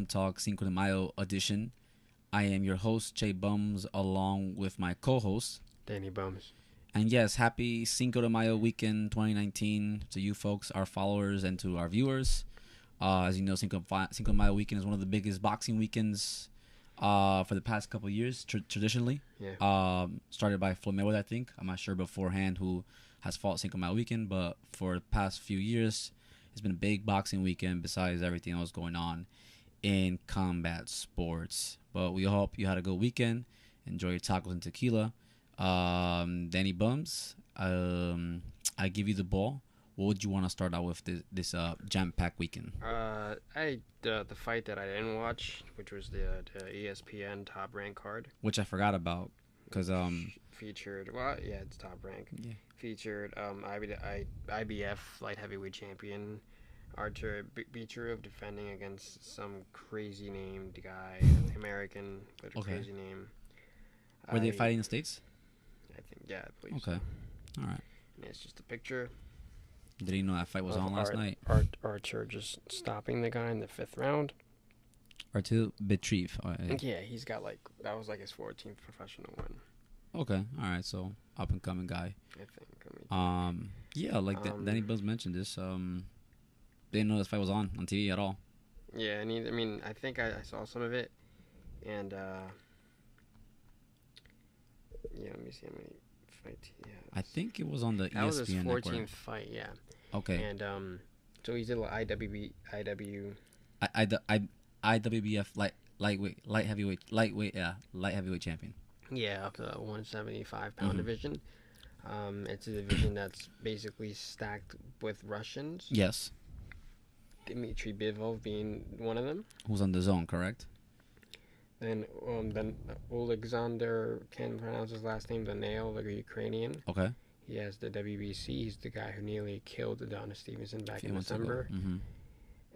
Bum Talk Cinco de Mayo edition. I am your host, Jay Bums, along with my co-host, Danny Bums. And yes, happy Cinco de Mayo weekend 2019 to you folks, our followers, and to our viewers. As you know, Cinco de Mayo weekend is one of the biggest boxing weekends for the past couple of years, traditionally. Yeah. Started by Floyd Mayweather, I think. I'm not sure beforehand who has fought Cinco de Mayo weekend, but for the past few years, it's been a big boxing weekend besides everything else going on in combat sports. But we hope you had a good weekend. Enjoy your tacos and tequila. Danny Bums, I give you the ball. What would you want to start out with this jam-packed weekend? The fight that I didn't watch, which was the ESPN Top Rank card, which I forgot about, because featured it's Top Rank. Yeah. Featured IBF light heavyweight champion Artur Beterbiev defending against some crazy named guy, American, but a crazy name. Were they fighting in the States? I think, yeah, I believe so. All right. And it's just a picture. Did you know that fight was on last night? Artur just stopping the guy in the 5th round. Artur Beterbiev. Yeah, he's got that was his 14th professional win. Okay, all right, so up and coming guy. I think. Danny Buzz mentioned this. Didn't know this fight was on TV at all. Yeah, and I think I saw some of it, and let me see how many fights he has. I think it was on the ESPN That was his 14th network. fight, yeah. Okay. And so he's in IWBF light heavyweight champion. Yeah, up to the 175-pound division. It's a division that's basically stacked with Russians. Yes. Dmitry Bivol being one of them. Who's on the zone, correct? Then Alexander, can't pronounce his last name, Daniel, the Ukrainian. Okay. He has the WBC. He's the guy who nearly killed Adonis Stevenson back in December. Mm-hmm.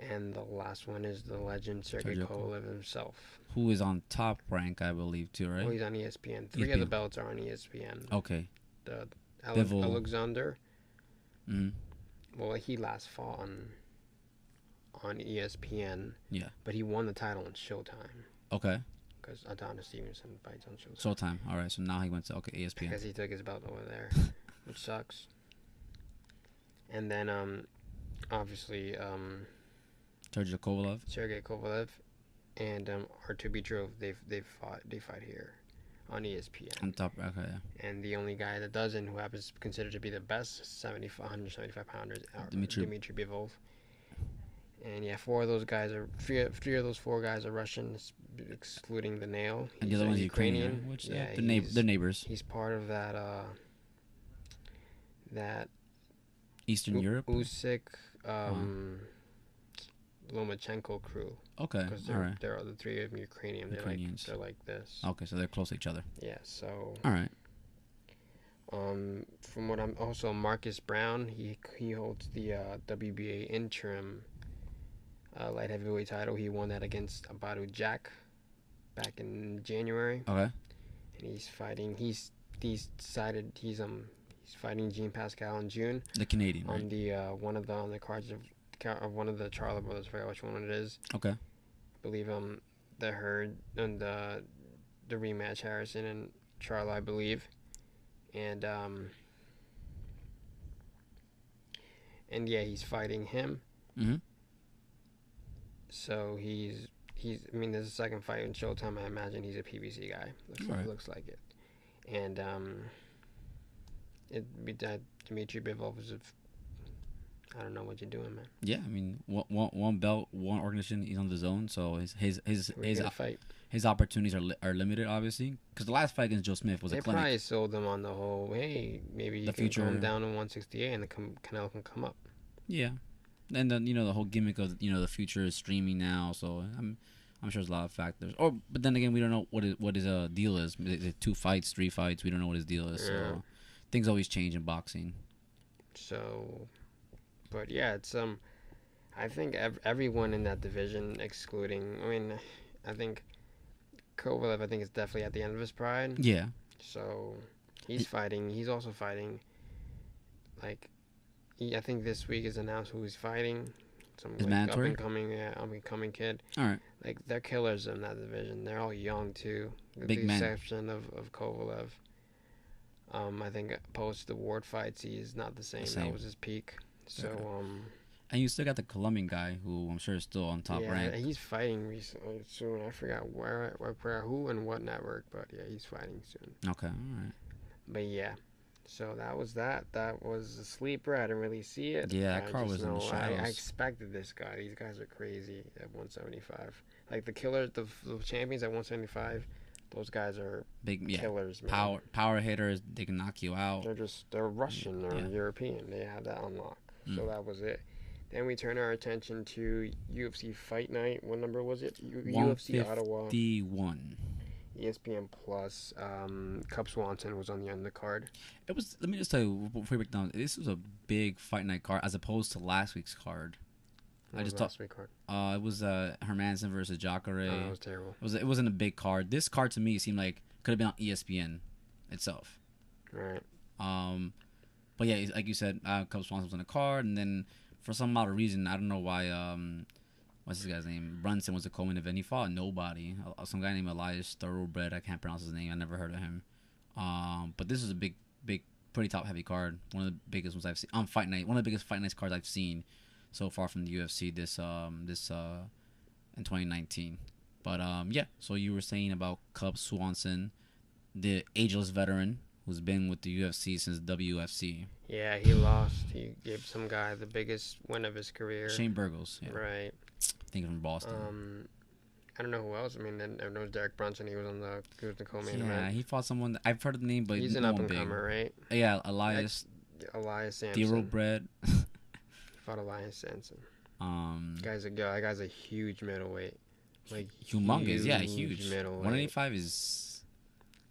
And the last one is the legend Sergey Kovalev himself. Who is on Top Rank, I believe, too, right? Oh, he's on ESPN. Three of the belts are on ESPN. Okay. The Alexander. Mm-hmm. Well, he last fought on ESPN. Yeah. But he won the title on Showtime. Okay. Because Adonis Stevenson fights on Showtime. Showtime. All right. So now he went to ESPN. Because he took his belt over there, which sucks. And then obviously Sergey Kovalev, and Artur Beterbiev. They fight here on ESPN. On Top. Okay. Yeah. And the only guy that doesn't, who happens to be considered to be the best 175 pounders, Dmitry Bivol. And yeah, three of those four guys are Russians, excluding the nail. And the other one's Ukrainian, which they're neighbors. He's part of that Eastern Europe, Usyk, Lomachenko crew. Okay, because they're the three of them Ukrainian. Ukrainians. They're like this. Okay, so they're close to each other. Yeah. So. All right. From what I'm also Marcus Brown, he holds the WBA interim light heavyweight title. He won that against Abadu Jack back in January. Okay. And he's fighting. He's fighting Jean Pascal in June. The Canadian, right? On the on the cards of one of the Charlo brothers. I forgot which one it is. Okay. I believe the Herd and the rematch, Harrison and Charlo, I believe. And yeah, he's fighting him. Mm-hmm. So he's. There's a second fight in Showtime. I imagine he's a PBC guy. Looks like it. And Dmitry Bivol is I don't know what you're doing, man. Yeah, one belt, one organization. He's on the zone, so his opportunities are limited, obviously. Because the last fight against Joe Smith was a clinic. They probably sold him on the whole. Hey, maybe you can come down to 168 and Canelo can come up. Yeah, and then the whole gimmick of the future is streaming now, so I'm sure there's a lot of factors. But then again, we don't know what his deal is. Is it 2 fights, 3 fights? We don't know what his deal is. Yeah. So things always change in boxing. So, but yeah, it's I think everyone in that division, excluding, I think Kovalev, is definitely at the end of his pride. Yeah. So he's fighting. He's also fighting. I think this week is announced who he's fighting. some It's like mandatory? up and coming kid. All right. Like they're killers in that division. They're all young too, with Big the men. exception of Kovalev. I think post the Ward fights, he's not the same. That was his peak. So Okay. And you still got the Colombian guy who I'm sure is still on top rank. he's fighting recently soon. I forgot where who and what network, but yeah, he's fighting soon. Okay, all right. But yeah, so that was that. That was a sleeper. I didn't really see it. Yeah, that card was in the shadows. I expected this guy. These guys are crazy at 175. Like the killers, the champions at 175. Those guys are big killers, man. Power hitters. They can knock you out. They're Russian or European. They have that unlock. So that was it. Then we turn our attention to UFC Fight Night. What number was it? UFC Ottawa. 151. ESPN Plus. Cub Swanson was on the undercard. It was. Let me just tell you before we break down. This was a big Fight Night card as opposed to last week's card. What was last week's card? It was Hermanson versus Jacare. Oh, that was terrible. It wasn't a big card. This card to me seemed like could have been on ESPN itself. Right. But yeah, like you said, Cub Swanson was on the card, and then for some odd reason, I don't know why. What's this guy's name? Brunson was the co-main event. He fought nobody. Some guy named Elias Thoroughbred. I can't pronounce his name. I never heard of him. But this is a big, pretty top-heavy card. One of the biggest ones I've seen on Fight Night. One of the biggest Fight Night cards I've seen so far from the UFC this in 2019. But yeah. So you were saying about Cub Swanson, the ageless veteran who's been with the UFC since WFC. Yeah, he lost. He gave some guy the biggest win of his career. Shane Burgos. Yeah. Right. I think from Boston. I don't know who else. I mean, then there was Derek Brunson. He was the co-main event. Yeah, he fought someone. I've heard the name, but he's an up-and-comer, right? Yeah, Elias Sampson. Thoroughbred. Fought Elias Sampson. That guy's a huge middleweight. Like humongous. Yeah, huge. Middleweight. 185 is.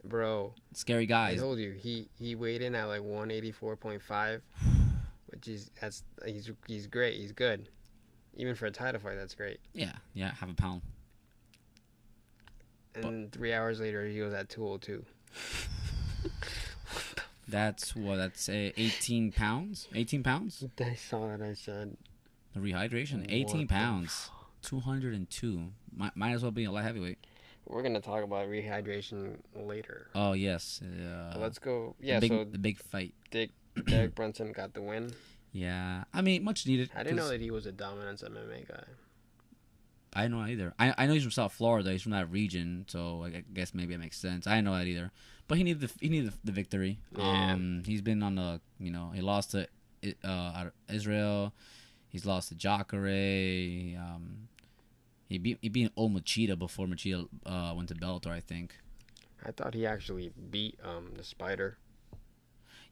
Bro, scary guy. I told you he weighed in at like 184.5, which he's great. He's good, even for a title fight. That's great. Yeah, half a pound. And 3 hours later, he was at 202. That's 18 pounds. 18 pounds. I saw that. I said the rehydration. 18 pounds. 202. Might as well be a light heavyweight. We're gonna talk about rehydration later. Oh yes. Let's go. Yeah. The big fight. Derek Brunson got the win. Yeah, I mean much needed. I didn't know that he was a dominance MMA guy. I didn't know that either. I know he's from South Florida. He's from that region, so I guess maybe it makes sense. I didn't know that either. But he needed the victory. Yeah. He's been on the he lost to Israel. He's lost to Jacare. He beat old Machida before Machida went to Bellator, I think. I thought he actually beat the Spider.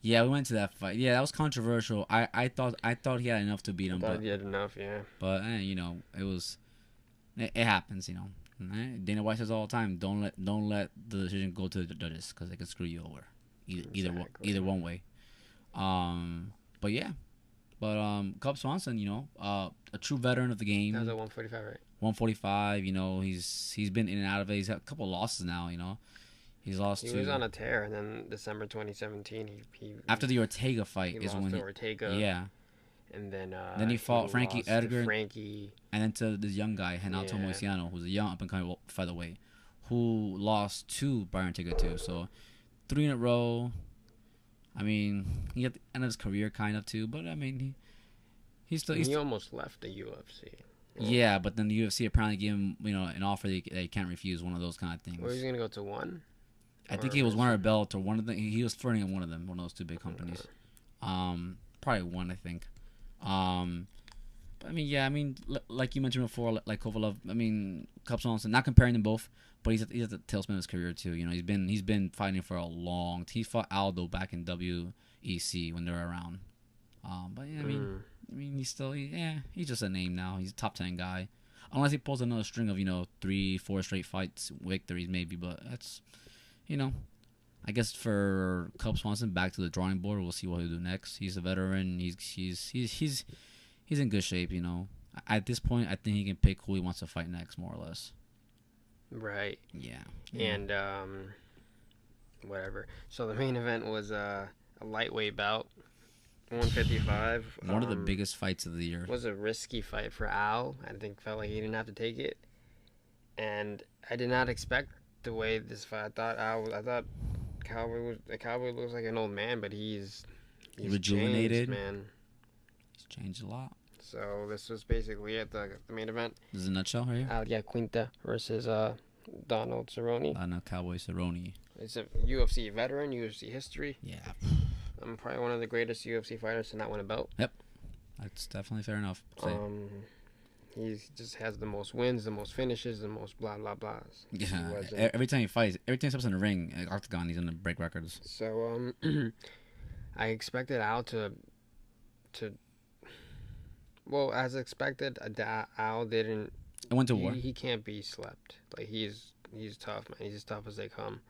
Yeah, we went to that fight. Yeah, that was controversial. I thought he had enough to beat him. I thought he had enough, yeah. But it was. It happens, Dana White says all the time, don't let the decision go to the judges because they can screw you over, either one way. But yeah, Cub Swanson, a true veteran of the game. That was at 145, right? 145. He's been in and out of it. He's had a couple of losses now. He's lost. He was on a tear, and then December 2017, he after the Ortega fight is when Ortega. Yeah. And then he fought Frankie Edgar, and then to this young guy Renato Moisiano, who's a young up and coming featherweight, who lost to Brian Ortega too. So 3 in a row. I mean, he at the end of his career kind of too, but I mean he almost left the UFC. Yeah, but then the UFC apparently gave him an offer that he can't refuse. One of those kind of things. Well, he's gonna go to one. I think he was one or Bellator. One of them. He was flirting at one of them. One of those two big companies. Probably one, I think. But I mean, like you mentioned before, like Kovalev. I mean, Cub Swanson. Not comparing them both, but he's at the tailspin of his career too. He's been fighting for a long. He fought Aldo back in WEC when they were around. But yeah, I mean, he's just a name now. He's a top 10 guy, unless he pulls another string of 3-4 straight fights victories maybe. But that's I guess for Cub Swanson, back to the drawing board. We'll see what he'll do next. He's a veteran. He's in good shape. At this point, I think he can pick who he wants to fight next, more or less. Right. Yeah. And whatever. So the main event was a lightweight bout. 155. One of the biggest fights of the year. Was a risky fight for Al. I think felt like he didn't have to take it, and I did not expect the way this fight. I thought Cowboy looks like an old man, but he's rejuvenated, changed, man. He's changed a lot. So this was basically it. The main event. This is a nutshell right here. Al Iaquinta versus Donald Cerrone. Cowboy Cerrone. He's a UFC veteran, UFC history. Yeah. I'm probably one of the greatest UFC fighters to not win a belt. Yep. That's definitely fair enough. He just has the most wins, the most finishes, the most blah blah blahs. Yeah. Every time he fights, every time he steps in the ring, octagon, he's gonna break records. So I expected Al to. Well, as expected, Al didn't. It went to war. He can't be slept. Like he's tough, man. He's as tough as they come.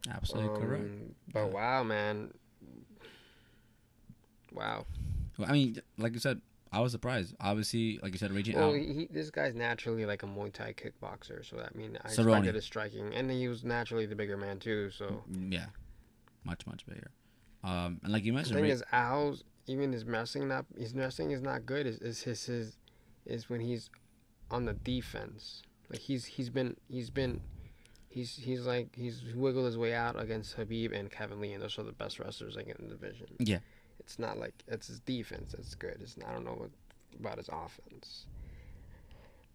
Absolutely correct. But wow, man. Wow. Well, I mean, like you said, I was surprised. Obviously, like you said, Ragin Well, Al. this guy's naturally like a Muay Thai kickboxer, so I mean, I Cerrone. expected his striking, and he was naturally the bigger man too. So yeah, much bigger. And like you mentioned, the thing is, Al's even his wrestling is not good. Is when he's on the defense. Like he's wiggled his way out against Khabib and Kevin Lee, and those are the best wrestlers like in the division. Yeah. It's not like it's his defense that's good. I don't know about his offense.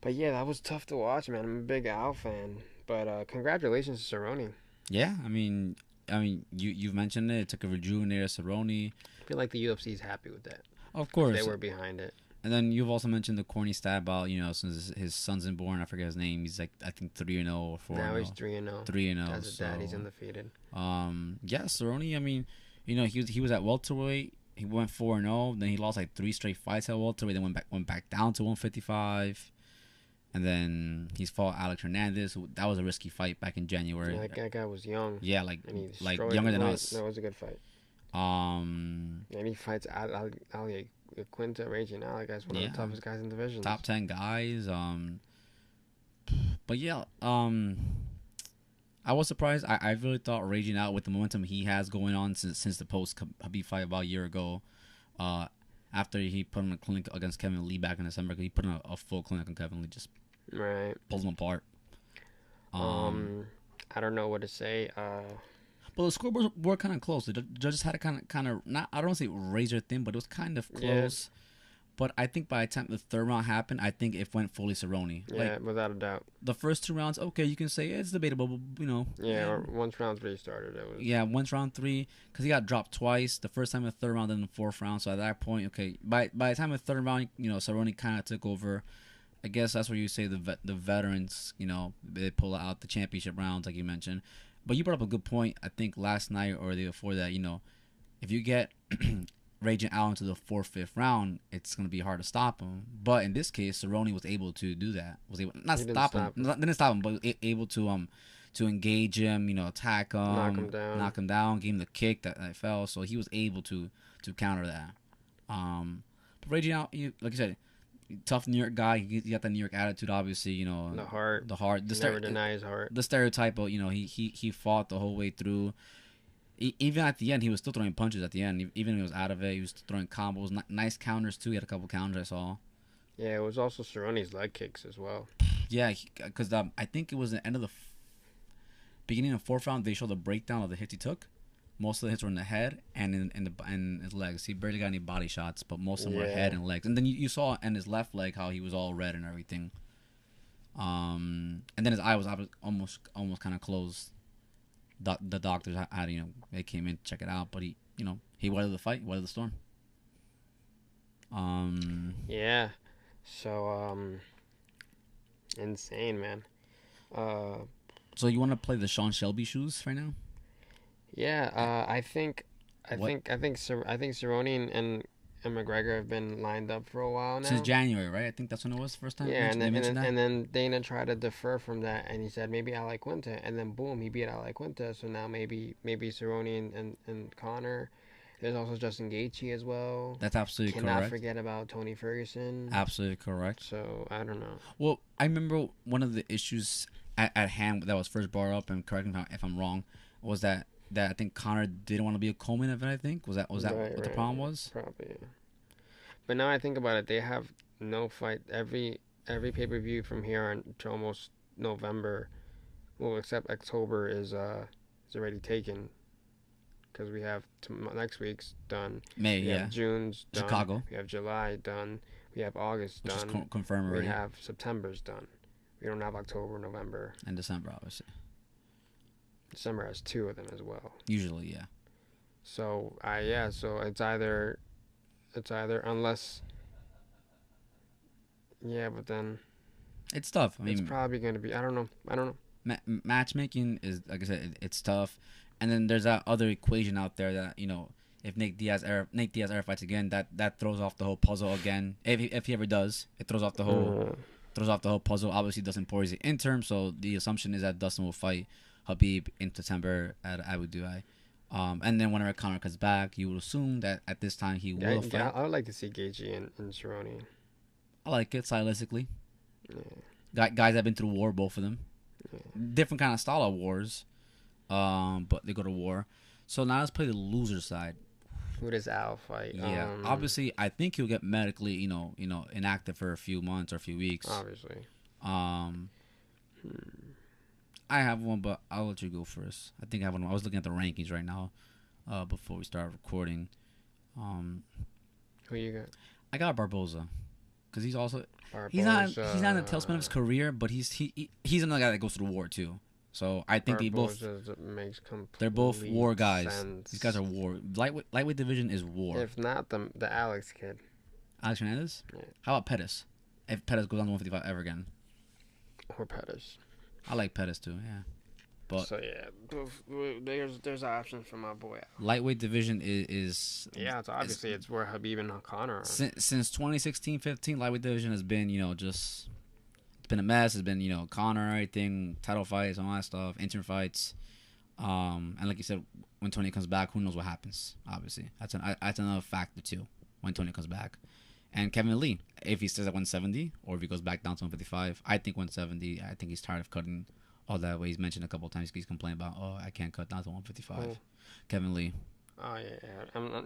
But yeah, that was tough to watch, man. I'm a big Al fan. But congratulations to Cerrone. Yeah, I mean, you've mentioned it. It took a rejuvenated Cerrone. I feel like the UFC is happy with that. Of course, they were behind it. And then you've also mentioned the corny stat about since his son's been born, I forget his name. He's like I think 3-0 or 4-0. Now he's 3-0. 3-0. As a dad, he's undefeated. Yeah, Cerrone. I mean, he was at welterweight. He went 4-0. Then he lost like 3 straight fights at welterweight. Then went back down to 155. And then he's fought Alex Hernandez. That was a risky fight back in January. Yeah, that guy was young. Yeah, like younger than us. That was a good fight. And he fights Al Iaquinta, Ragin Al. That guy's one of the toughest guys in the division. Top 10 guys. But yeah, I was surprised. I really thought Ragin Al, with the momentum he has going on since the post Khabib fight about a year ago, after he put on a clinic against Kevin Lee back in December, he put on a full clinic on Kevin Lee, just pulls him apart. I don't know what to say. But the scoreboards were kind of close. The judges had to kind of not, I don't want to say razor thin, but it was kind of close. Yeah. But I think by the time the third round happened, I think it went fully Cerrone. Yeah, without a doubt. The first 2 rounds, okay, you can say it's debatable, but, Yeah, once round 3 started, it was... Yeah, once round 3, because he got dropped twice. The first time in the third round, then the fourth round. So at that point, okay, by the time of the third round, Cerrone kind of took over. I guess that's where you say the veterans, they pull out the championship rounds, like you mentioned. But you brought up a good point, I think, last night or the day before that, if you get Ragin Al into the 4th, 5th round, it's going to be hard to stop him. But in this case, Cerrone was able to do that. Didn't stop him, but able to engage him, attack him, knock him down, give him the kick that fell. So he was able to counter that. But Ragin Al, like you said, tough New York guy. He got that New York attitude, obviously. The heart. Never deny his heart. The stereotype of he fought the whole way through. Even at the end, he was still throwing punches. At the end, even when he was out of it, he was throwing combos, nice counters too. He had a couple counters I saw. Yeah, it was also Cerrone's leg kicks as well. Yeah, because I think it was the end of the beginning of 4th round. They showed a breakdown of the hits he took. Most of the hits were in the head and in his legs. He barely got any body shots, but most of them were head and legs. And then you saw in his left leg how he was all red and everything. And then his eye was almost kind of closed. The doctors had they came in to check it out, but he weathered the fight, weathered the storm. Yeah, so insane, man. So you want to play the Sean Shelby shoes right now? Yeah, I think Cerrone and McGregor have been lined up for a while now. Since January, right? I think that's when it was the first time. Yeah, and then Dana tried to defer from that, and he said maybe Al Iaquinta, and then boom, he beat Al Iaquinta. So now maybe Cerrone and Conor. There's also Justin Gaethje as well. That's absolutely correct. Cannot forget about Tony Ferguson. Absolutely correct. So I don't know. Well, I remember one of the issues at hand that was first brought up, and correct me if I'm wrong, was that that I think Conor didn't want to be a co-main event. I think was that what the problem was? Probably. Yeah. But now I think about it, they have no fight every pay-per-view from here until almost November. Well, except October is already taken. Because we have next week's done. May, we have June's done. Chicago. We have July done. We have August which done. Is confirmed already. We have September's done. We don't have October, November. And December, obviously. December has 2 of them as well. Usually, yeah. So, so it's either unless... Yeah, but then... It's tough. I mean, it's probably going to be... I don't know. Matchmaking is, like I said, it's tough. And then there's that other equation out there that, you know, if Nate Diaz ever fights again, that throws off the whole puzzle again. If he ever does, it throws off the whole puzzle. Obviously, Dustin Poirier is the interim, so the assumption is that Dustin will fight Khabib in September at Abu Dhabi. And then whenever Conor comes back, you would assume that at this time he will fight. Yeah, I would like to see Gaethje and Cerrone. I like it stylistically. Yeah. Guys have been through war, both of them. Yeah. Different kind of style of wars. But they go to war. So now let's play the loser side. Who does Al fight? Yeah, obviously, I think he'll get medically, you know, inactive for a few months or a few weeks. Obviously. I have one, but I'll let you go first. I think I have one. I was looking at the rankings right now, before we start recording. Who you got? I got Barboza, because he's also Barboza. he's not in the tailspin of his career, but he's another guy that goes through the war too. So I think they're both war guys. Sense. These guys are war. Lightweight division is war. If not the Alex kid. Alex Hernandez? Yeah. How about Pettis? If Pettis goes on to 155 ever again. Or Pettis. I like Pettis too, yeah. But so yeah, there's options for my boy. Lightweight division is yeah. It's obviously it's where Khabib and Conor are. Since 2016-15, lightweight division has been just. It's been a mess. It's been, Conor, everything, title fights, all that stuff, interim fights. And like you said, when Tony comes back, who knows what happens, obviously. That's another factor, too, when Tony comes back. And Kevin Lee, if he stays at 170 or if he goes back down to 155, I think 170, I think he's tired of cutting all that way. He's mentioned a couple of times he's complaining about, I can't cut down to 155. Oh. Kevin Lee. Oh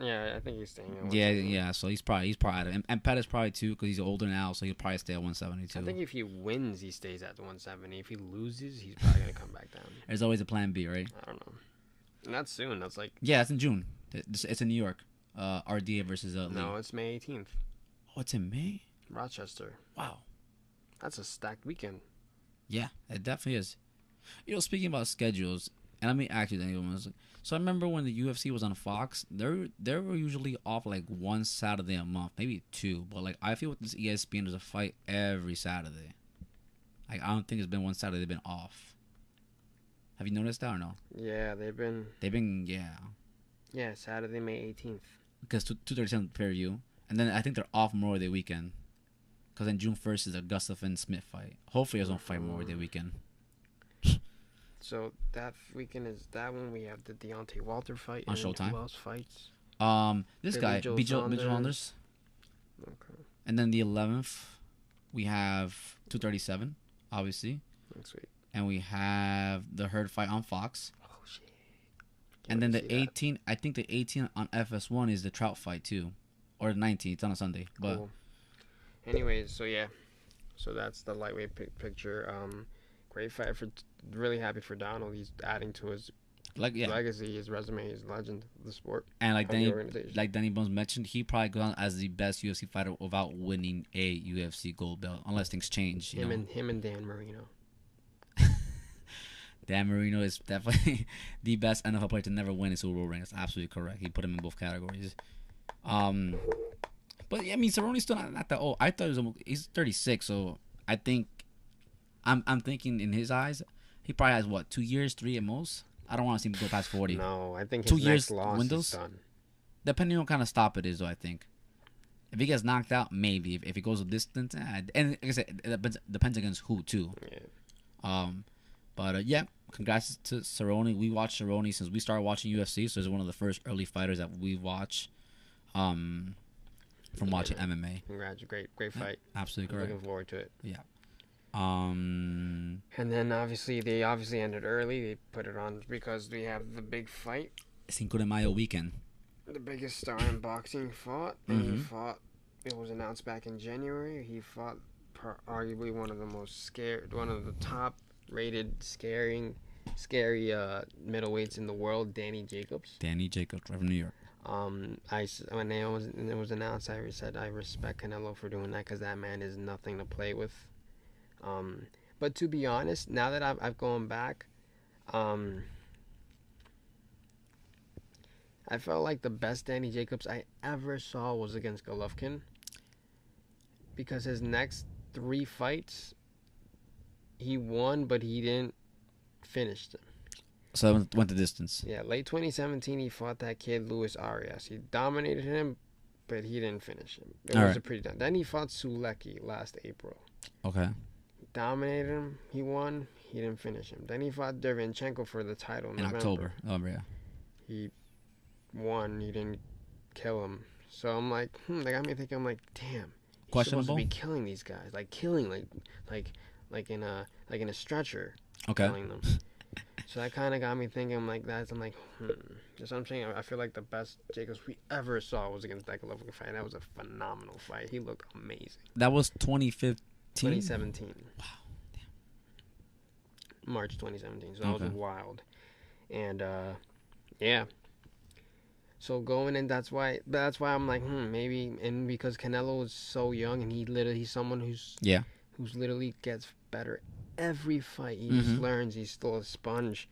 yeah, I think he's staying. At Yeah. So he's probably out of it, and Pettis probably too, because he's older now, so he'll probably stay at 172. I think if he wins, he stays at the 170. If he loses, he's probably gonna come back down. There's always a plan B, right? I don't know. Not soon. That's like it's in June. It's in New York. RDA versus no, it's May 18th. Oh, it's in May. Rochester. Wow, that's a stacked weekend. Yeah, it definitely is. Speaking about schedules, and let me ask you, Daniel. So I remember when the UFC was on Fox, they were usually off like one Saturday a month, maybe 2. But like I feel with this ESPN, there's a fight every Saturday. Like I don't think it's been one Saturday they've been off. Have you noticed that or no? Yeah, they've been yeah. Saturday, May 18th. Because 237 per view, and then I think they're off Memorial Day weekend. Because then June 1st is a Gustaf and Smith fight. Hopefully, there's no fight Memorial Day weekend. So that weekend is that when we have the Deontay Walter fight on Showtime. Who else fights? This guy, Bijo Saunders. Okay. And then the 11th, we have 237, obviously. Next week. And we have the Herd fight on Fox. Oh shit. And then the 18th, I think the 18th on FS1 is the Trout fight too, or the 19th. It's on a Sunday. But cool. Anyways, so that's the lightweight picture. Great fight really happy for Donald. He's adding to his legacy, his resume, his legend of the sport. And like Danny Bones mentioned, he probably goes on as the best UFC fighter without winning a UFC gold belt, unless things change. Him and Dan Marino. Dan Marino is definitely the best NFL player to never win a Super Bowl ring. That's absolutely correct. He put him in both categories. But I mean, Cerrone's still not that old. I thought he's 36, so I think I'm thinking in his eyes, he probably has 2 years, 3 at most. I don't want to see him go past 40. No, I think his 2 next years loss windows. Is done. Depending on what kind of stop it is, though, I think. If he gets knocked out, maybe. If he goes a distance, and like I said, it depends against who too. Yeah. But congrats to Cerrone. We watched Cerrone since we started watching UFC, so he's one of the first early fighters that we watch. From watching MMA. Congrats, great fight. Absolutely correct. Looking forward to it. Yeah. And then they obviously ended early. They put it on because we have the big fight. Cinco de Mayo weekend. The biggest star in boxing fought, and he fought. It was announced back in January. He fought arguably one of the top-rated, scary middleweights in the world, Danny Jacobs. Danny Jacobs, right from New York. When it was announced, I said I respect Canelo for doing that because that man is nothing to play with. But to be honest, now that I've gone back, I felt like the best Danny Jacobs I ever saw was against Golovkin, because his next 3 fights, he won, but he didn't finish them. So it went the distance. Yeah, late 2017, he fought that kid, Luis Arias. He dominated him, but he didn't finish him. It was a pretty done. Then he fought Sulecki last April. Okay. He dominated him. He won. He didn't finish him. Then he fought Derevyanchenko for the title in October. Oh, yeah. He won. He didn't kill him. So I'm like, that got me thinking. I'm like, damn. He's supposed to be killing these guys, like in a stretcher. Okay. Killing them. So that kind of got me thinking. I'm like, That's what I'm saying. I feel like the best Jacobs we ever saw was against that Golovkin fight. That was a phenomenal fight. He looked amazing. That was 2015. 2017. Wow. Damn. March 2017. So that was wild. And yeah. So going in, that's why I'm like, maybe, and because Canelo is so young and he's someone who's literally gets better every fight. He just learns. He's still a sponge.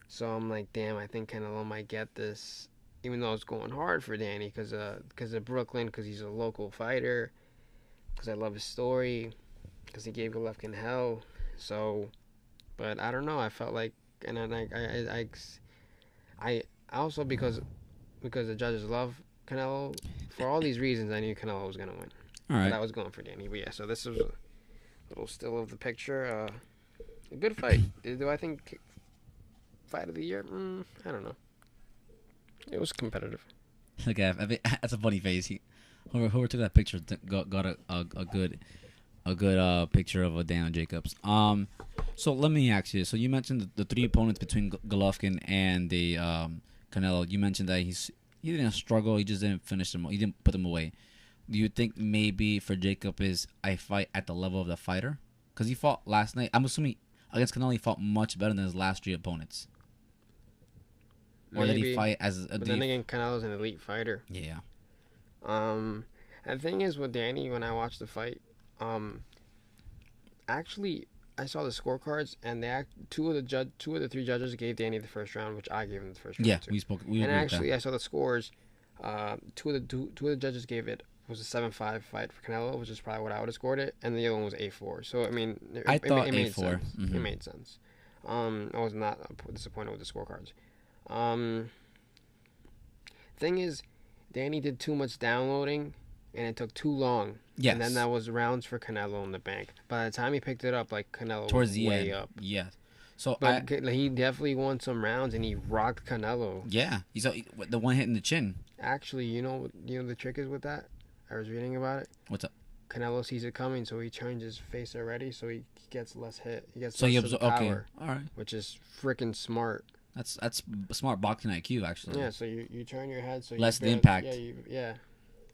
So I'm like, damn, I think Canelo might get this, even though it's going hard for Danny because of Brooklyn, because he's a local fighter, because I love his story, because he gave Golovkin hell. So, but I don't know. I felt like, and then I also because the judges love Canelo, for all these reasons, I knew Canelo was gonna win. All right. But I was going for Danny. But yeah, so this was a little still of the picture. A good fight. Do I think fight of the year? I don't know. It was competitive. Look at that's a funny face. Whoever took that picture got a good picture of a Daniel Jacobs. So let me ask you. So you mentioned the 3 opponents between Golovkin and the Canelo. You mentioned that he didn't struggle. He just didn't finish them. He didn't put them away. Do you think maybe for Jacob is I fight at the level of the fighter? Because he fought last night. I'm assuming against Canelo he fought much better than his last 3 opponents. Or did he fight as a... But then again, Canelo's an elite fighter. Yeah. And the thing is with Danny, when I watched the fight, actually I saw the scorecards, and two of the 3 judges gave Danny the first round, which I gave him the first round. Yeah, too. And actually, I saw the scores. Two of the judges gave it was a 7-5 fight for Canelo, which is probably what I would have scored it, and the other one was 8-4. So I mean, it made 8-4. sense. It made sense. I was not disappointed with the scorecards. Thing is, Danny did too much downloading, and it took too long. Yes. And then that was rounds for Canelo in the bank. By the time he picked it up, like Canelo towards was the way end. up. Yeah. So but he definitely won some rounds, and he rocked Canelo. Yeah. He's the one hitting the chin. Actually, you know the trick is with that? I was reading about it. What's up? Canelo sees it coming, so he turns his face already, so he gets less hit. He gets less power, okay. All right. Which is freaking smart. That's smart boxing IQ, actually. Yeah, so you turn your head, so less the impact. Yeah,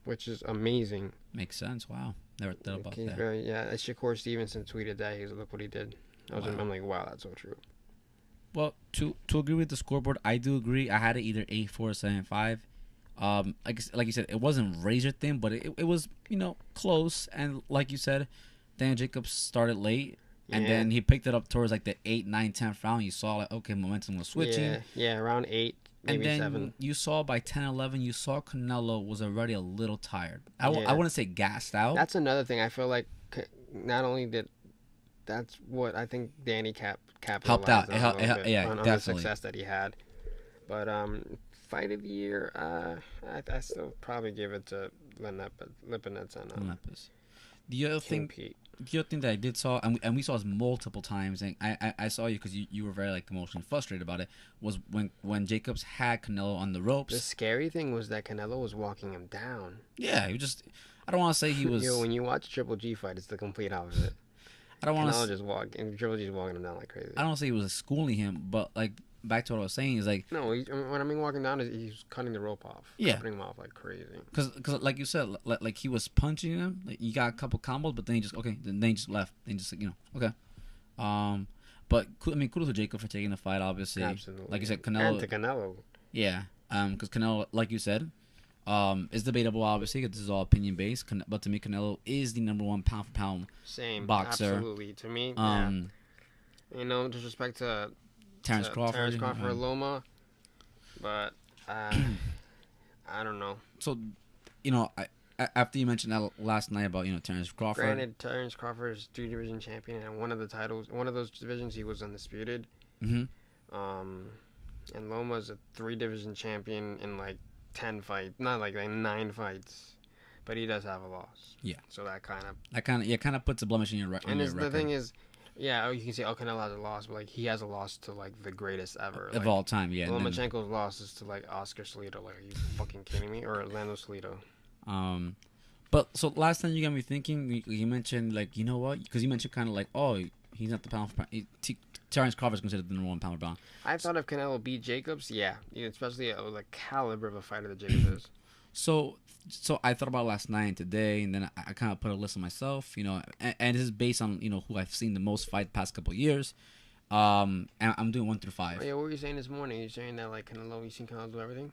which is amazing. Makes sense. Wow, never thought about that. Shakur Stevenson tweeted that. He was, look what he did. I'm like, wow, that's so true. Well, to agree with the scoreboard, I do agree. I had it either 8-4 or 7-5. Like you said, it wasn't razor thin, but it was close. And like you said, Daniel Jacobs started late. And then he picked it up towards like the 8, 9, 10th round. You saw like, okay, momentum was switching. Yeah, around 8, maybe 7. And then you saw by 10, 11, you saw Canelo was already a little tired. I wouldn't say gassed out. That's another thing. I feel like not only did that's what I think Danny capitalized helped out. On the success that he had. But fight of the year, I still probably give it to Lipinets and Lepis. The other thing that I did saw, and we saw this multiple times, and I saw you because you were very like emotionally frustrated about it, was when Jacobs had Canelo on the ropes. The scary thing was that Canelo was walking him down. Yeah, I don't want to say he was. When you watch a Triple G fight, it's the complete opposite. I don't want to just walk and Triple G's walking him down like crazy. I don't say he was schooling him, but like back to what I was saying is like no, when I mean walking down, he's cutting the rope off. Yeah, cutting him off like crazy. Because like you said, like he was punching him. Like, you got a couple combos, but then he just left. Then just okay. But I mean, kudos to Jacob for taking the fight. Obviously, absolutely. Like you said, Canelo. And to Canelo. Yeah. Because Canelo, like you said, is debatable. Obviously, because this is all opinion based. But to me, Canelo is the number one pound for pound boxer. Absolutely. To me, disrespect to Terrence Crawford, Loma, but I don't know. So, after you mentioned that last night about Terrence Crawford. Granted, Terrence Crawford is 3-division champion, and one of those divisions he was undisputed. Mm-hmm. And Loma's a 3-division champion in like 10 fights, not like 9 fights, but he does have a loss. Yeah. So that kind of puts a blemish in your record. And the thing is. Yeah, you can say, Canelo has a loss, but like he has a loss to like the greatest ever of all time. Yeah, Lomachenko's loss is to like Oscar Salido. Like, are you fucking kidding me? Or Orlando Salido. But so last time you got me thinking. You mentioned like what? Because you mentioned kind of like he's not the pound for pound. Terrence Crawford is considered the number one pound for pound. I thought if Canelo beat Jacobs, especially the caliber of a fighter that Jacobs is. So I thought about it last night and today, and then I kind of put a list of myself, and this is based on who I've seen the most fight the past couple of years, and I'm doing 1 through 5. Oh, yeah, what were you saying this morning? You saying that like you seen Canelo do everything?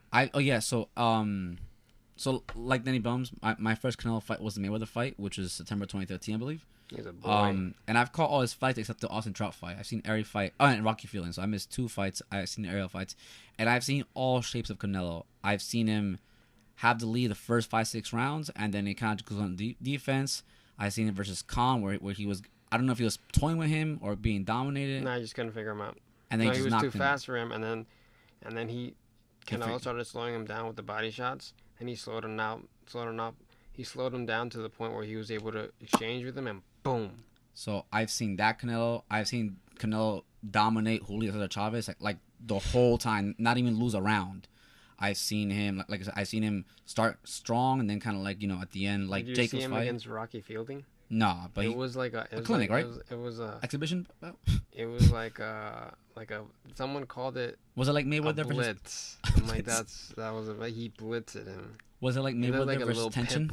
So like Danny Bums, my first Canelo fight was the Mayweather fight, which was September 2013, I believe. He's a boy. And I've caught all his fights except the Austin Trout fight. I've seen every fight. Oh, and Rocky Fielding. So I missed 2 fights. I've seen the aerial fights, and I've seen all shapes of Canelo. I've seen him have the lead the first 5-6 rounds, and then he kind of goes on defense. I've seen it versus Khan, where he was, I don't know if he was toying with him or being dominated. No, I just couldn't figure him out. And then he was too fast for him, and then Canelo started slowing him down with the body shots, and he slowed him up. He slowed him down to the point where he was able to exchange with him, and boom. So I've seen that Canelo. I've seen Canelo dominate Julio Cesar Chavez like the whole time, not even lose a round. I've seen him, like I said, I've seen him start strong and then kind of like, at the end, like Jacobs' fight. Did you see him against Rocky Fielding? No, but it was like a clinic, right? It was a exhibition. It was like a someone called it. Was it like Mayweather versus blitz? I'm like he blitzed him. Was it like Mayweather versus Tension?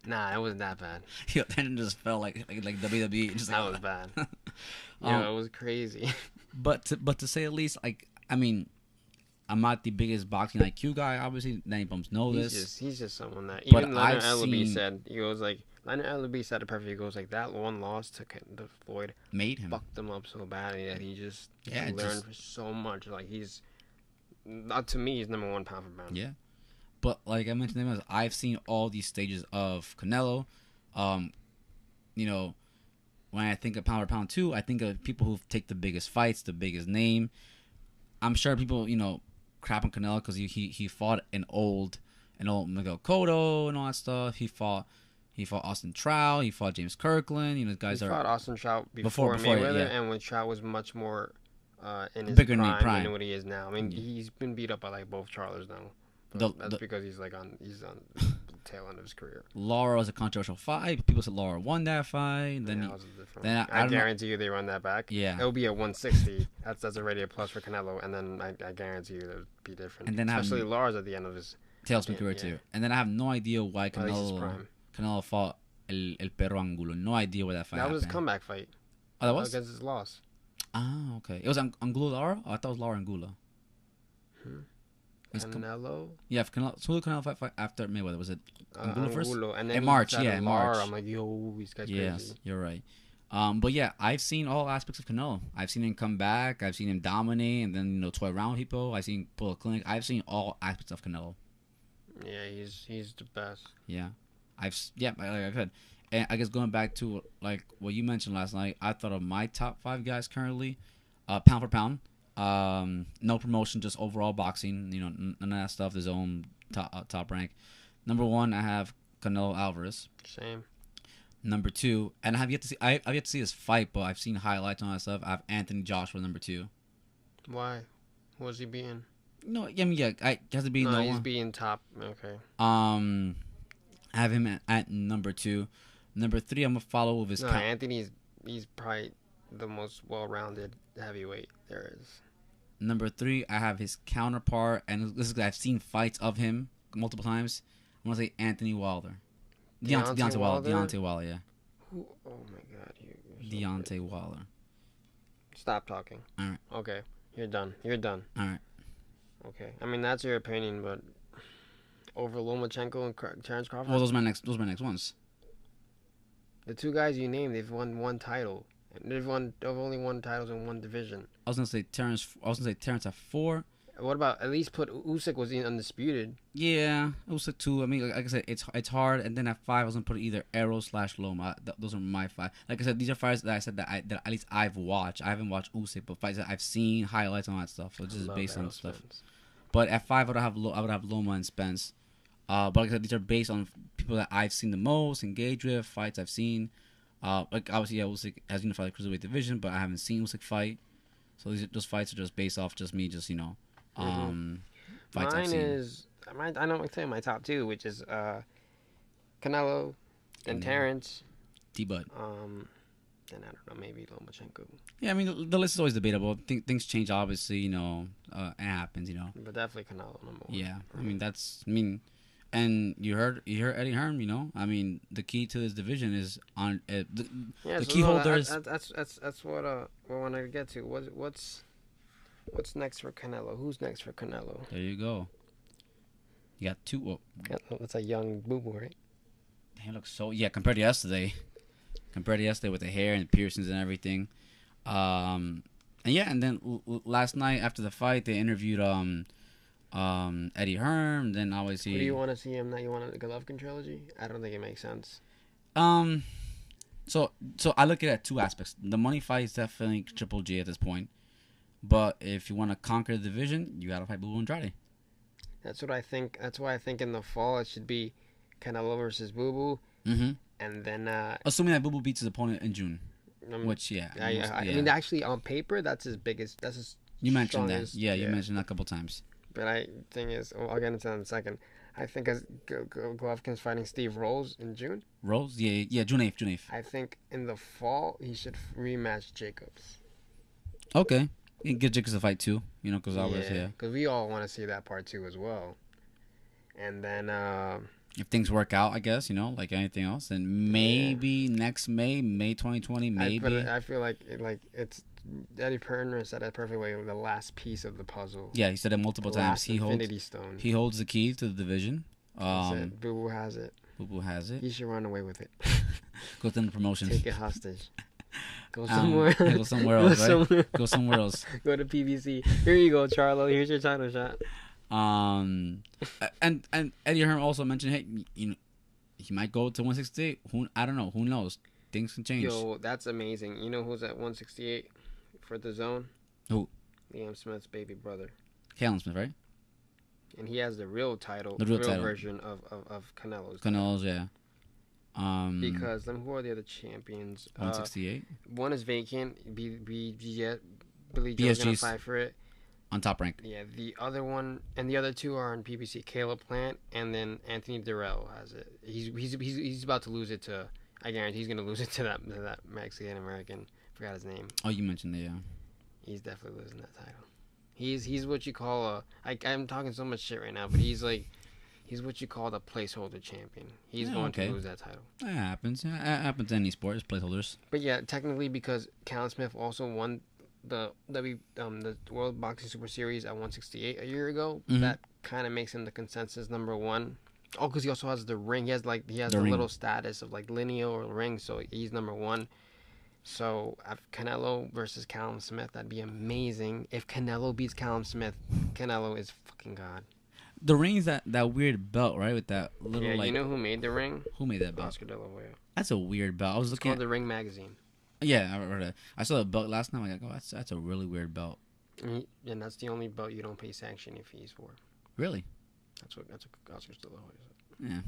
Nah, it wasn't that bad. Tension just felt like WWE. Just that was bad. It was crazy. But to say at least, like, I mean, I'm not the biggest boxing IQ guy. Obviously, Danny Bums know this. He's just someone that even Leonard Ellaby said. He goes like Leonard Ellaby said it perfectly. He goes like that one loss to Floyd made him fucked him up so badly that he just learned so much. Like he's not to me. He's number 1 pound for pound. Yeah, but like I mentioned, I've seen all these stages of Canelo. When I think of pound for pound too, I think of people who take the biggest fights, the biggest name. I'm sure people, crap on Canelo because he fought an old Miguel Cotto and all that stuff. He fought Austin Trout. He fought James Kirkland. Guys he are fought Austin Trout before Mayweather, and when Trout was much more in his bigger prime than what he is now. I mean, he's been beat up by like both Charlers now. That's because he's on the tail end of his career. Lara was a controversial fight. People said Lara won that fight. I guarantee you they run that back. Yeah, it'll be at 160. That's already a plus for Canelo, and then I guarantee you it'll be different. And then especially Lara's at the end of his tailspin career too. And then I have no idea why Canelo fought El Perro Angulo. No idea where that fight happened. That was his comeback fight. Oh, that was against his loss. Ah, okay. It was Angulo Lara. Oh, I thought it was Lara Angulo. Canelo? Yeah, Canelo. So who did Canelo fight after Mayweather? Was it Angulo first? And then in March, in March. I'm like, yo, these guys crazy. Yes, you're right. But yeah, I've seen all aspects of Canelo. I've seen him come back. I've seen him dominate, and then toy around people. I've seen pull a clinic. I've seen all aspects of Canelo. Yeah, he's the best. Yeah, like I said, and I guess going back to like what you mentioned last night, I thought of my top 5 guys currently, pound for pound. No promotion, just overall boxing. None of that stuff. His own top rank. Number 1, I have Canelo Alvarez. Same. Number 2, and I've yet to see his fight, but I've seen highlights on that stuff. I have Anthony Joshua number 2. Why? Who was he beating? No, I mean, he has to be. No, he's being top. Okay. I have him at number 2. Number 3, I'm gonna follow with his. No, Anthony's he's probably the most well-rounded heavyweight there is. Number 3, I have his counterpart, and this is I've seen fights of him multiple times. I'm gonna say Anthony Wilder. Deontay Wilder. Deontay Wilder, yeah. Who? Oh my God, Deontay Wilder. Stop talking. All right. Okay, you're done. You're done. All right. Okay, I mean that's your opinion, but over Lomachenko and Terrence Crawford. Well, those are my next ones. The 2 guys you named, they've won 1 title. They've only won titles in 1 division. I was gonna say Terrence at 4. What about at least put Usyk was in undisputed? Yeah, Usyk 2. I mean, like I said, it's hard. And then at 5, I was gonna put either Loma. Those are my 5. Like I said, these are fights that I said that at least I've watched. I haven't watched Usyk, but fights that I've seen, highlights on that stuff. So just based on stuff. Spence. But at 5, I would have Loma and Spence. But like I said, these are based on people that I've seen the most, engaged with, fights I've seen. Like obviously, yeah, Usyk has unified the cruiserweight division, but I haven't seen Usyk fight. So those fights are just based off just me, just fights I've seen. Is I know I'm saying my top 2, which is Canelo, then Terrence, T-Bud. and I don't know, maybe Lomachenko. Yeah, I mean the list is always debatable. Things change, obviously. It happens. But definitely Canelo number 1. Yeah, and you heard Eddie Hearn. I mean, the key to this division is on the key holders. That's what I want to get to. What's next for Canelo? Who's next for Canelo? There you go. You got 2. That's a young boo-boo, right? He looks compared to yesterday. With the hair and the piercings and everything. And then last night after the fight, they interviewed Eddie Hearn. Then obviously, What do you want to see him now? You want a Golovkin trilogy? I don't think it makes sense. So I look at it at 2 aspects. The money fight is definitely Triple G at this point. But if you want to conquer the division, you got to fight Boo Andrade. That's what I think. That's why I think in the fall it should be Canelo versus Boo Boo. Mm-hmm. And then assuming that Boo Boo beats his opponent in June, which I mean actually on paper that's his biggest. That's his. You mentioned that. Yeah, you mentioned that a couple times. But thing is, I'll get into that in a second. I think as Golovkin's fighting Steve Rolls in June. Rolls, yeah, June 8th. I think in the fall he should rematch Jacobs. Okay, you can get Jacobs a fight too. Because because we all want to see that part too as well. And then. If things work out, I guess, like anything else, then maybe next May 2020, maybe. I feel like it's Eddie Hearn said it perfectly. The last piece of the puzzle. Yeah, he said it multiple times. He holds the key to the division. Boo Boo has it. Boo Boo has it. He should run away with it. Go to the promotion. Take it hostage. Go somewhere. Go somewhere else. Right? Go somewhere else. Go to PBC. Here you go, Charlo. Here's your title shot. And Eddie Hearn also mentioned, hey, he might go to 168. I don't know. Who knows? Things can change. Yo, that's amazing. You know who's at 168 for the zone? Who? Liam Smith's baby brother. Callum Smith, right? And he has the real title, the real title. version of Canelo's. Canelo's, yeah. Because who are the other champions? 168. One is vacant. Billy Joe's gonna fight for it. On Top Rank. Yeah, the other one and the other 2 are on PBC. Caleb Plant and then Anthony Durrell has it. He's about to lose it to. I guarantee he's gonna lose it to that Mexican American. Forgot his name. Oh, you mentioned it, yeah. He's definitely losing that title. He's what you call I'm talking so much shit right now, but he's what you call the placeholder champion. He's going to lose that title. That happens. It happens in any sport. It's placeholders. But yeah, technically because Callum Smith also won the World Boxing Super Series at 168 a year ago. Mm-hmm. That kind of makes him the consensus number 1. Oh, because he also has the ring. He has the little status of like lineal or ring, so he's number 1. So Canelo versus Callum Smith, that'd be amazing. If Canelo beats Callum Smith, Canelo is fucking god. The ring is that weird belt, right? With that little you know who made the ring? Who made that belt? Oscar De La Hoya. That's a weird belt. It's called the Ring Magazine. Yeah, I read that. I saw the belt last night. I'm like, oh, that's a really weird belt. And that's the only belt you don't pay sanctioning fees for. Really? That's what Oscar De La Hoya said. Yeah.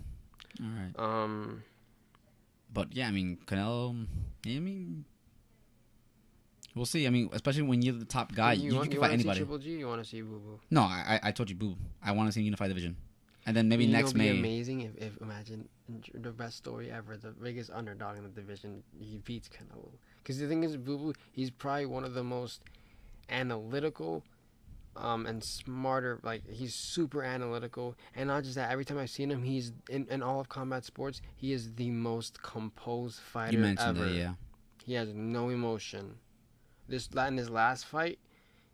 All right. But yeah, I mean, Canelo. I mean, we'll see. I mean, especially when you're the top guy, you can fight anybody. See Triple G? You want to see Boo Boo? No, I told you, Boo. I want to see him unify division. And then maybe next May. It would be amazing if imagine the best story ever, the biggest underdog in the division, he beats Canelo. Because the thing is, he's probably one of the most analytical and smarter. Like, he's super analytical. And not just that, every time I've seen him, he's in all of combat sports, he is the most composed fighter ever. You mentioned it, yeah. He has no emotion. In his last fight,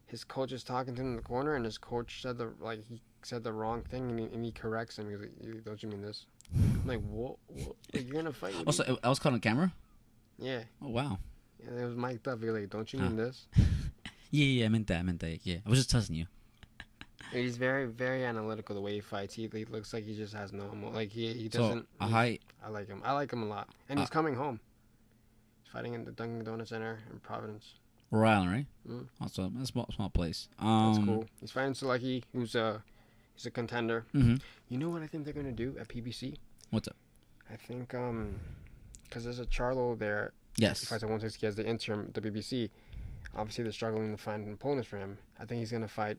his coach is talking to him in the corner, and his coach said the wrong thing, and he corrects him. He's like, "Don't you mean this?" I'm like, "What? Like, you're gonna fight?" Also, I was caught on camera. Yeah. Oh wow. Yeah, it was mic'd up. You're like, "Don't you mean this?" Yeah, I meant that. Yeah, I was just testing you. He's very, very analytical the way he fights. He looks like he just has no like he doesn't. So, I like him. I like him a lot, and he's coming home. He's fighting in the Dunkin' Donuts Center in Providence. Rhode Island, right? Also, a small place. That's cool. He's fighting Selecki, he's a contender. Mm-hmm. You know what I think they're gonna do at PBC? What's up? I think because there's a Charlo there. Yes. He fights at 160 as the interim at the BBC. Obviously, they're struggling to find opponents for him. I think he's gonna fight.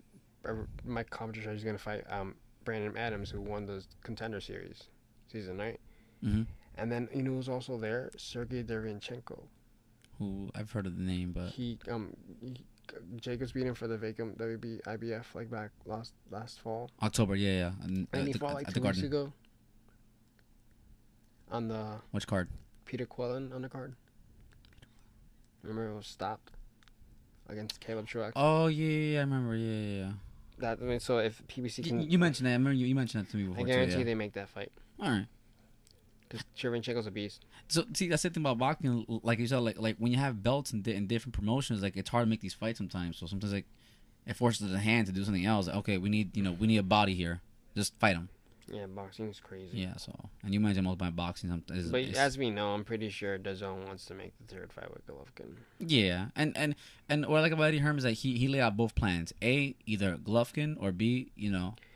My commentary, he's gonna fight Brandon Adams, who won the Contender Series season, right? Mm-hmm. And then who's also there? Sergey Derevyanchenko. Who I've heard of the name, but Jacobs beat him for the vacant WB IBF like back last fall. October, yeah. And he fought like 2 weeks ago. On the which card? Peter Quillen on the card. Remember it was stopped against Caleb Truex. Oh yeah, I remember. Yeah. That so if PBC can, you mentioned that. I remember you mentioned that to me before. I guarantee they make that fight. All right. Because Derevyanchenko's a beast. So see, that's the thing about boxing. Like you said, like when you have belts in different promotions, like it's hard to make these fights sometimes. So sometimes like it forces the hand to do something else. Like, okay, we need a body here. Just fight him. Yeah, boxing is crazy. Yeah. So and you mentioned most by boxing. But as we know, I'm pretty sure DAZN wants to make the third fight with Golovkin. Yeah, and what I like about Eddie Hearn is that he laid out both plans. A, either Golovkin, or B,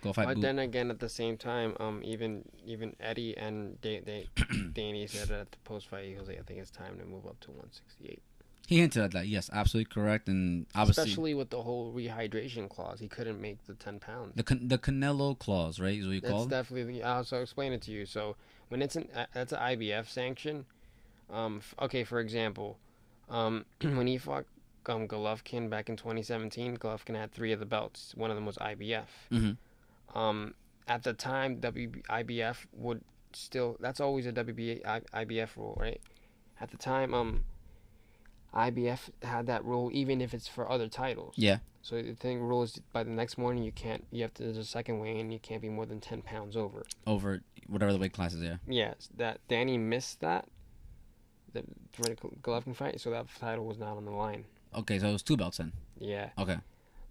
go fight. But then again, at the same time, even Eddie and Danny said at the post fight, he was like, I think it's time to move up to 168. He hinted at that. Yes, absolutely correct, and obviously, especially with the whole rehydration clause, he couldn't make the 10 pounds. The Canelo clause, right? Is what you call it? That's definitely. So I'll explain it to you. So when that's an IBF sanction. Okay, for example, when he fought Golovkin back in 2017, Golovkin had 3 of the belts. One of them was IBF. Mm-hmm. At the time, IBF would still. That's always a IBF rule, right? At the time, IBF had that rule even if it's for other titles. Yeah. So the rule is by the next morning you have to, there's a second weigh-in, you can't be more than 10 pounds over. Over whatever the weight class is there. Yes, that Danny missed that for the Golovkin fight, so that title was not on the line. Okay, so it was 2 belts then. Yeah. Okay.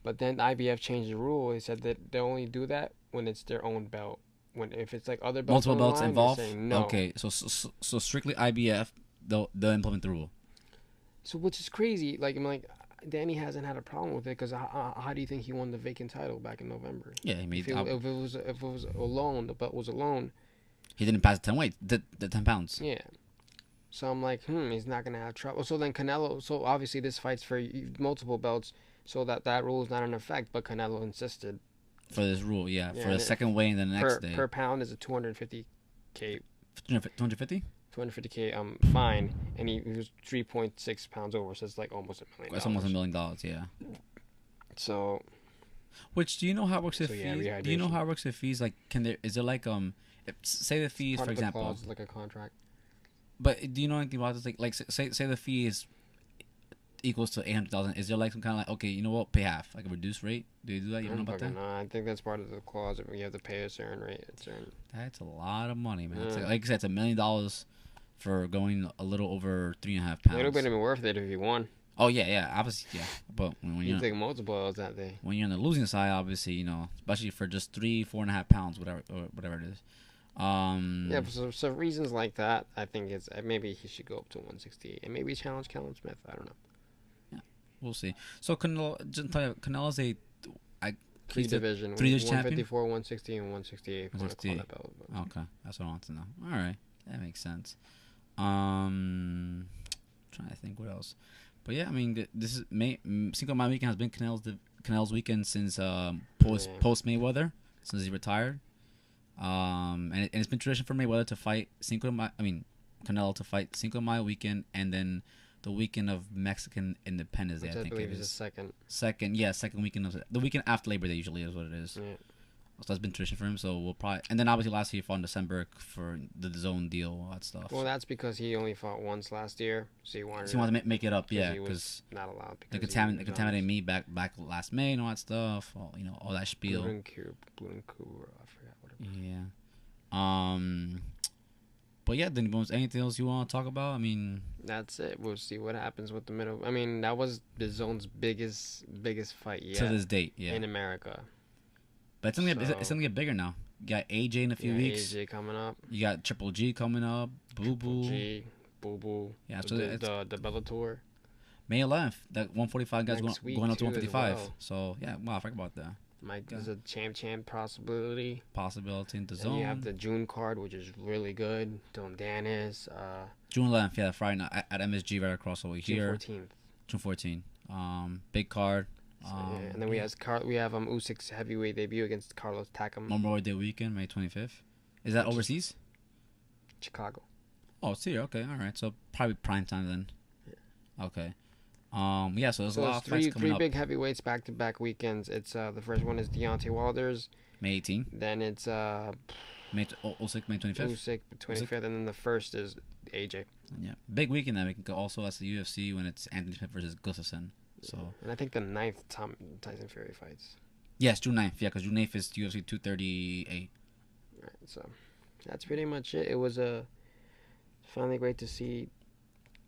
But then IBF changed the rule. They said that they only do that when it's their own belt. If it's like other belts, multiple belts line, involved. No. Okay, so strictly IBF, they'll implement the rule. So which is crazy. Like Danny hasn't had a problem with it because how do you think he won the vacant title back in November? Yeah, he made. If it was alone, the belt was alone. He didn't pass the 10 weight, the 10 pounds. Yeah. So I'm like, he's not gonna have trouble. So then Canelo. So obviously this fight's for multiple belts, so that rule is not in effect. But Canelo insisted. For this rule, yeah. For the second weigh in the next day. Per pound is a 250K. 250. 250K fine, and he was 3.6 pounds over, so it's like almost $1 million. That's almost $1 million, yeah. So, which do you know how it works with fees? Yeah, do you know how it works with fees? Like, is there like say the fees for example, the clause, like a contract. But do you know anything about this? Like say the fee is equals to 800,000. Is there like some kind of like, okay, you know what, pay half, like a reduced rate? Do you do that? You don't know about that? No, I think that's part of the clause. You have to pay a certain rate. That's a lot of money, man. Yeah. Like I said, it's $1 million for going a little over 3.5 pounds. It would have been worth it if you won. Oh yeah, obviously, yeah. But when you take multiple L's that day. When you're on the losing side, obviously, especially for just 4.5 pounds, whatever it is. Yeah, so reasons like that, I think it's maybe he should go up to 168 and maybe challenge Callum Smith. I don't know. Yeah, we'll see. So Canelo's a three division 154, 160, and 168. 168. Okay, that's what I want to know. All right, that makes sense. Trying to think what else, but yeah, I mean, this is Cinco Mile weekend has been Canelo's weekend since post Mayweather, since he retired. And it's been tradition for Mayweather to fight Canelo to fight Cinco de Mayo weekend, and then the weekend of Mexican Independence Day. Which I I think believe it is the is second. second weekend of the weekend after Labor Day usually is what it is. Yeah. So that's been tradition for him. So we'll probably, and then obviously last year he fought in December for the zone deal, all that stuff. Well, that's because he only fought once last year, so he wanted. So he wanted to make it up, yeah, he was because not allowed. the Because contaminated me back last May and all that stuff, all that spiel. Blue and Cuba, I forgot what it was. Yeah. But yeah, then anything else you want to talk about? I mean, that's it. We'll see what happens with the middle. I mean, that was the zone's biggest fight yet to this date, yeah, in America. But it's gonna get bigger now. You got AJ in a few weeks. AJ coming up. You got Triple G coming up. Boo Boo. Yeah, so the Bellator. May 11th. That 145 guys going up to 155. Well. So yeah, wow, I forgot about that. Mike is a champ possibility. In the zone. And you have the June card, which is really good. Dylan Dennis. June 11th, yeah, Friday night at MSG right across over here. June 14th. Big card. And then we have Usyk's heavyweight debut against Carlos Takam. Memorial Day weekend, May 25th. Is that overseas? Chicago. Oh, it's here. Okay, all right. So probably prime time then. Yeah. Okay. Yeah. So there's a lot of fights coming up. Three big heavyweights back-to-back weekends. It's the first one is Deontay Wilder's. May 18th. Then it's Usyk, May 25th. Usyk 25th, and then the first is AJ. Yeah, big weekend then. We can go also that's the UFC when it's Anthony Smith versus Gustafsson. So. And I think the 9th Tyson Fury fights. Yes, June 9th. Yeah, because June 9th is UFC 238. Right, so that's pretty much it. It was finally great to see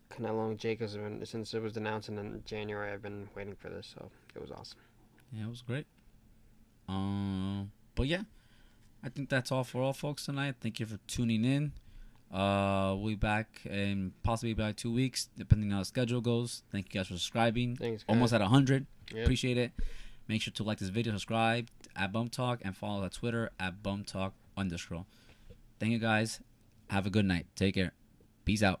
Canelo and JACOBS since it was announced in January. I've been waiting for this, so it was awesome. Yeah, it was great. But yeah, I think that's all for all folks tonight. Thank you for tuning in. We'll be back in possibly about 2 weeks, depending on how the schedule goes. Thank you guys for subscribing. Thanks, guys. Almost at 100. Yep. Appreciate it. Make sure to like this video, subscribe at Bum Talk, and follow us on Twitter at BumTalk_. Thank you guys. Have a good night. Take care. Peace out.